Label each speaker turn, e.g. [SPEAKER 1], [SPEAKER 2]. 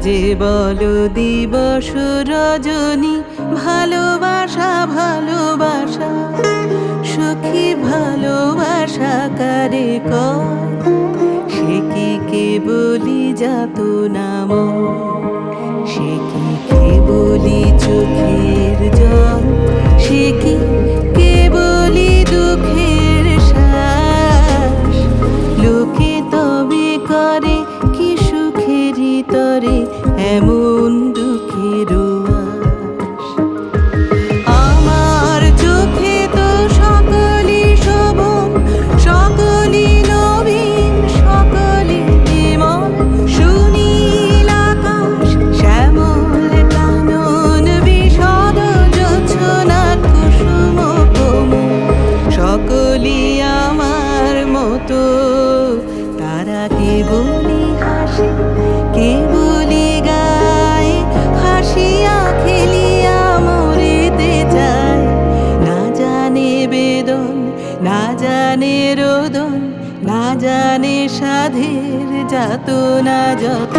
[SPEAKER 1] যে বলো দিবস রজনী, ভালোবাসা ভালোবাসা সখী ভালোবাসা কারে কয়, সে কি কেবলি যাতনা ময়, সে কি কেবলি চোখের জল, সে কি কেবলি দুঃখের শ্বাস। লোকে তবে করে কি সুখেরই তরে এমন দুঃখের আশ। আমার চোখে তো সকলই শোভন, সকলই নবীন, সকলই বিমল, সুনীল আকাশ শ্যামল কানন বিশদ জোছনার কুসুম কোমল, সকলই আমার মতো। তারা কেবলি হাসে কেবলি গায়, হাসিয়া খেলিয়া মরিতে চায়, না জানে বেদন না জানে রোদন, না জানে সাধের যাতনা যত।